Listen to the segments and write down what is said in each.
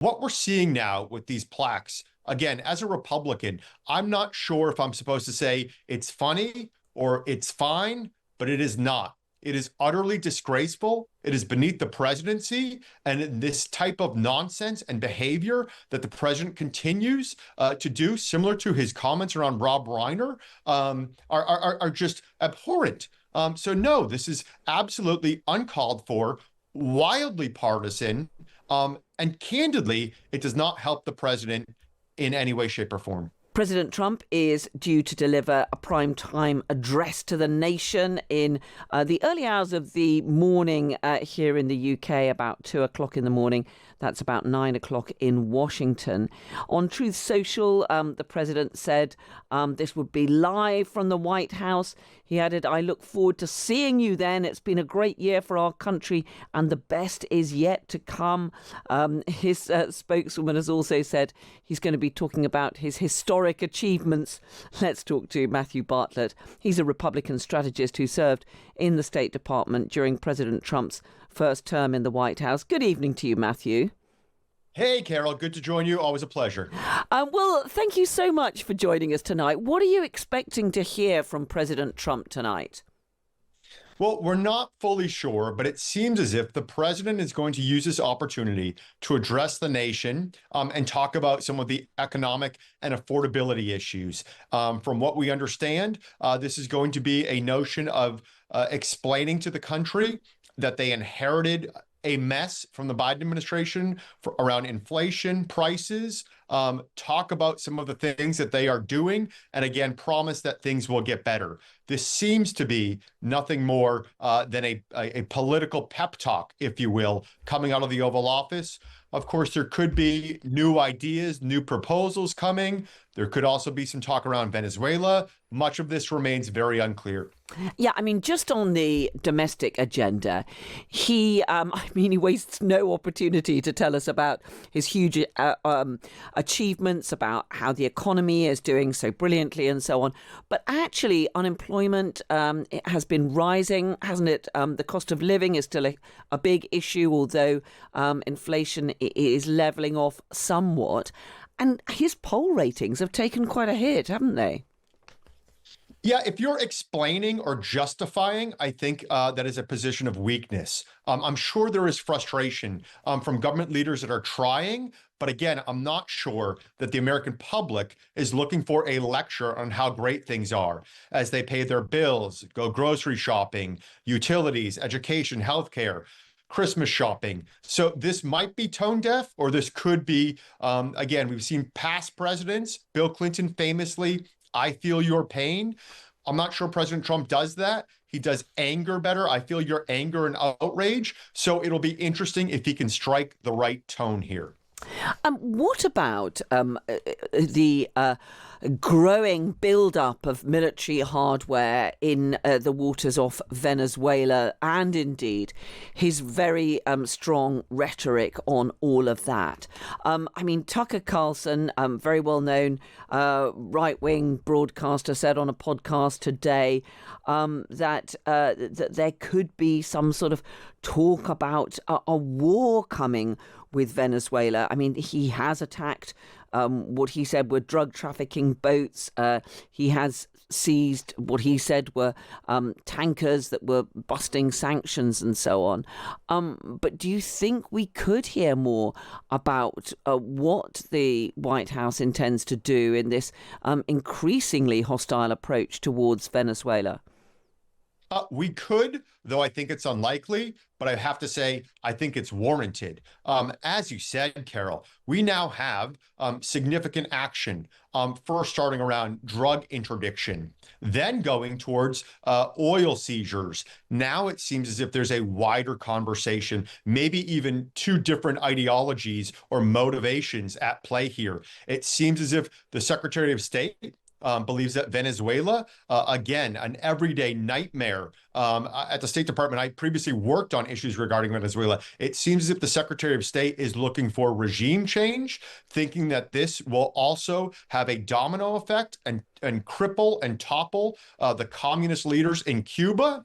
What we're seeing now with these plaques, again, as a Republican, I'm not sure if I'm supposed to say it's funny or it's fine, but it is not. It is utterly disgraceful. It is beneath the presidency. And this type of nonsense and behavior that the president continues to do, similar to his comments around Rob Reiner, are just abhorrent. So no, this is absolutely uncalled for, wildly partisan, and candidly, it does not help the president in any way, shape, or form. President Trump is due to deliver a prime-time address to the nation in the early hours of the morning here in the UK, about 2 o'clock in the morning. That's about 9 o'clock in Washington. On Truth Social, the president said this would be live from the White House. He added, "I look forward to seeing you then. It's been a great year for our country and the best is yet to come." His spokeswoman has also said he's going to be talking about his historic achievements. Let's talk to Matthew Bartlett. He's a Republican strategist who served in the State Department during President Trump's first term in the White House. Good evening to you, Matthew. Hey, Carol, good to join you. Always a pleasure. Well, thank you so much for joining us tonight. What are you expecting to hear from President Trump tonight? Well, we're not fully sure, but it seems as if the president is going to use this opportunity to address the nation and talk about some of the economic and affordability issues. From what we understand, this is going to be a notion of explaining to the country that they inherited a mess from the Biden administration around inflation, prices, talk about some of the things that they are doing, and again, promise that things will get better. This seems to be nothing more than a political pep talk, if you will, coming out of the Oval Office. Of course, there could be new ideas, new proposals coming. There could also be some talk around Venezuela. Much of this remains very unclear. Yeah, I mean, just on the domestic agenda, he wastes no opportunity to tell us about his huge achievements, about how the economy is doing so brilliantly and so on. But actually, unemployment it has been rising, hasn't it? The cost of living is still a big issue, although inflation is levelling off somewhat. And his poll ratings have taken quite a hit, haven't they? Yeah, if you're explaining or justifying, I think that is a position of weakness. I'm sure there is frustration from government leaders that are trying, but again, I'm not sure that the American public is looking for a lecture on how great things are as they pay their bills, go grocery shopping, utilities, education, healthcare, Christmas shopping. So this might be tone deaf, or this could be, again, we've seen past presidents, Bill Clinton famously, "I feel your pain." I'm not sure President Trump does that. He does anger better. "I feel your anger and outrage." So it'll be interesting if he can strike the right tone here. What about the growing build-up of military hardware in the waters off Venezuela, and indeed his very strong rhetoric on all of that? I mean, Tucker Carlson, very well-known right-wing broadcaster, said on a podcast today that there could be some sort of talk about a war coming with Venezuela. I mean, he has attacked what he said were drug trafficking boats. He has seized what he said were tankers that were busting sanctions and so on. But do you think we could hear more about what the White House intends to do in this increasingly hostile approach towards Venezuela? We could, though I think it's unlikely, but I have to say, I think it's warranted. As you said, Carol, we now have significant action, first starting around drug interdiction, then going towards oil seizures. Now it seems as if there's a wider conversation, maybe even two different ideologies or motivations at play here. It seems as if the Secretary of State believes that Venezuela, again, an everyday nightmare. At the State Department, I previously worked on issues regarding Venezuela. It seems as if the Secretary of State is looking for regime change, thinking that this will also have a domino effect and cripple and topple the communist leaders in Cuba.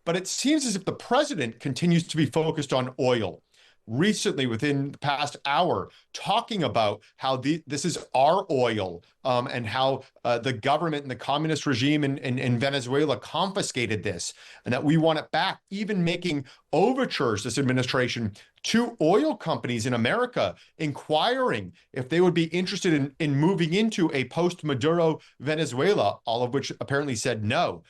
But it seems as if the president continues to be focused on oil. recently within the past hour talking about how this is our oil, and how the government and the communist regime in Venezuela confiscated this, and that we want it back, even making overtures, this administration, to oil companies in America, inquiring if they would be interested in moving into a post-Maduro Venezuela, all of which apparently said no.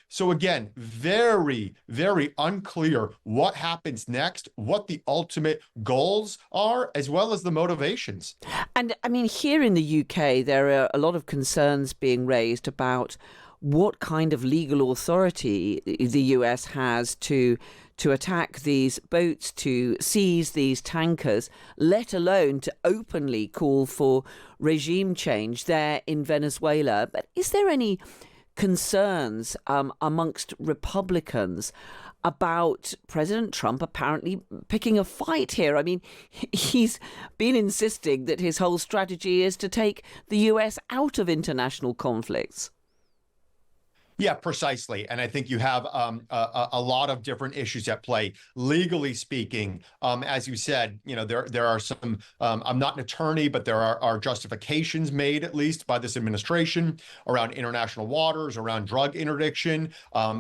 So again, very, very unclear what happens next, what the ultimate goals are, as well as the motivations. And I mean, here in the UK, there are a lot of concerns being raised about what kind of legal authority the US has to attack these boats, to seize these tankers, let alone to openly call for regime change there in Venezuela. But is there any concerns amongst Republicans about President Trump apparently picking a fight here? I mean, he's been insisting that his whole strategy is to take the US out of international conflicts. Yeah, precisely. And I think you have a lot of different issues at play. Legally speaking, as you said, there are some, I'm not an attorney, but there are justifications made, at least by this administration, around international waters, around drug interdiction,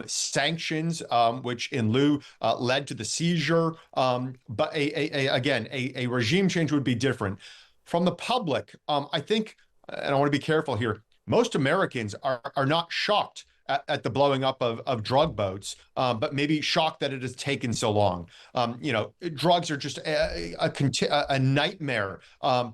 sanctions, which in lieu led to the seizure. But again, a regime change would be different. From the public, I think, and I want to be careful here, most Americans are not shocked at the blowing up of drug boats, but maybe shocked that it has taken so long. Drugs are just a nightmare,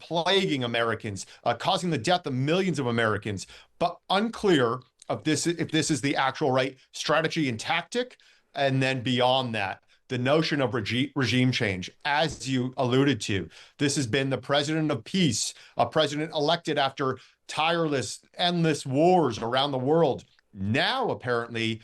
plaguing Americans, causing the death of millions of Americans, but unclear if this is the actual right strategy and tactic. And then beyond that, the notion of regime change, as you alluded to, this has been the president of peace, a president elected after tireless, endless wars around the world, now apparently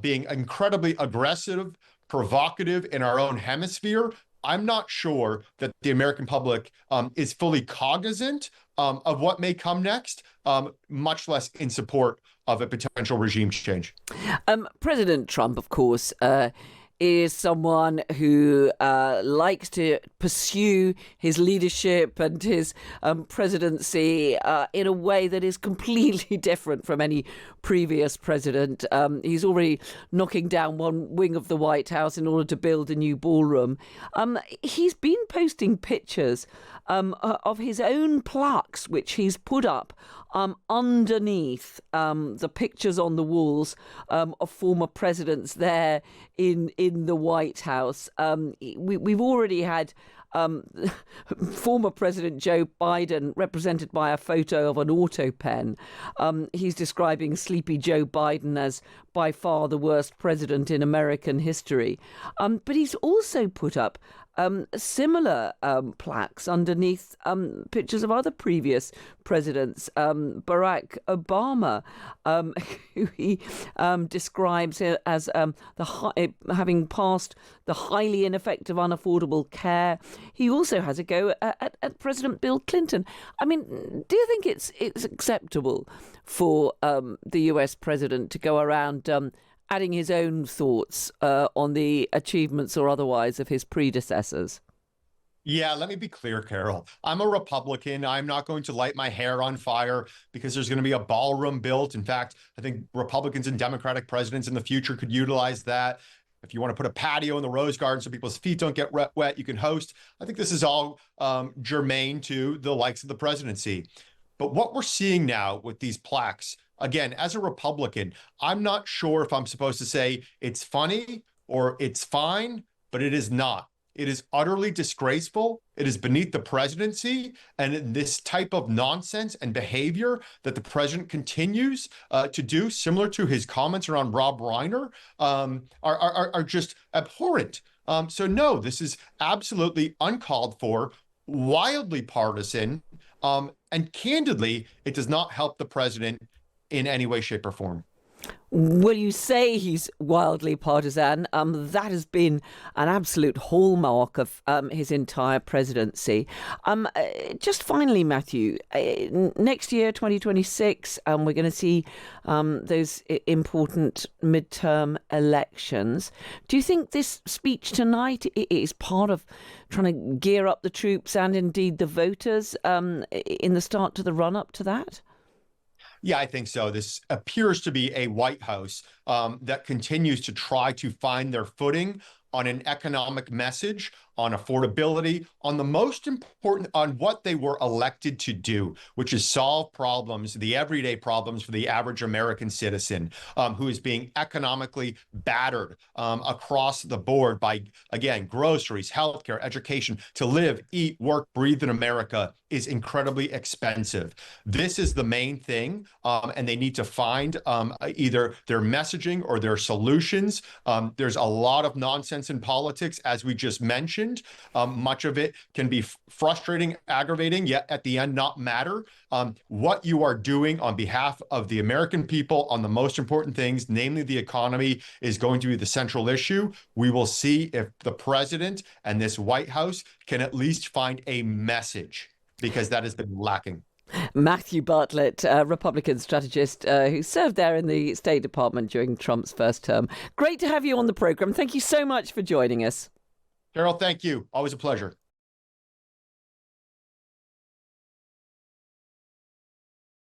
being incredibly aggressive, provocative in our own hemisphere. I'm not sure that the American public is fully cognizant of what may come next, much less in support of a potential regime change. President Trump, of course, is someone who likes to pursue his leadership and his presidency in a way that is completely different from any previous president. He's already knocking down one wing of the White House in order to build a new ballroom. He's been posting pictures of his own plaques, which he's put up underneath the pictures on the walls of former presidents there in the White House. We've already had former President Joe Biden represented by a photo of an auto pen. He's describing Sleepy Joe Biden as by far the worst president in American history. But he's also put up similar plaques underneath pictures of other previous presidents. Barack Obama, who he describes as having passed the highly ineffective, unaffordable care. He also has a go at President Bill Clinton. I mean, do you think it's acceptable for the US president to go around adding his own thoughts on the achievements or otherwise of his predecessors? Yeah, let me be clear, Carol. I'm a Republican. I'm not going to light my hair on fire because there's going to be a ballroom built. In fact, I think Republicans and Democratic presidents in the future could utilize that. If you want to put a patio in the Rose Garden so people's feet don't get wet, you can host. I think this is all germane to the likes of the presidency. But what we're seeing now with these plaques, again, as a Republican, I'm not sure if I'm supposed to say it's funny or it's fine, but it is not. It is utterly disgraceful. It is beneath the presidency. And this type of nonsense and behavior that the president continues to do, similar to his comments around Rob Reiner, are just abhorrent. So no, this is absolutely uncalled for, wildly partisan, and candidly, it does not help the president in any way, shape, or form. Will you say he's wildly partisan? That has been an absolute hallmark of his entire presidency. Just finally, Matthew, next year, 2026, we're going to see those important midterm elections. Do you think this speech tonight is part of trying to gear up the troops and indeed the voters in the start to the run up to that? Yeah, I think so. This appears to be a White House that continues to try to find their footing on an economic message, on affordability, on the most important, on what they were elected to do, which is solve problems, the everyday problems for the average American citizen who is being economically battered across the board by, again, groceries, healthcare, education. To live, eat, work, breathe in America is incredibly expensive. This is the main thing, and they need to find either their messaging or their solutions. There's a lot of nonsense in politics, as we just mentioned. Much of it can be frustrating, aggravating, yet at the end not matter. What you are doing on behalf of the American people on the most important things, namely the economy, is going to be the central issue. We will see if the president and this White House can at least find a message, because that has been lacking. Matthew Bartlett, Republican strategist who served there in the State Department during Trump's first term. Great to have you on the program. Thank you so much for joining us. Carol, thank you. Always a pleasure.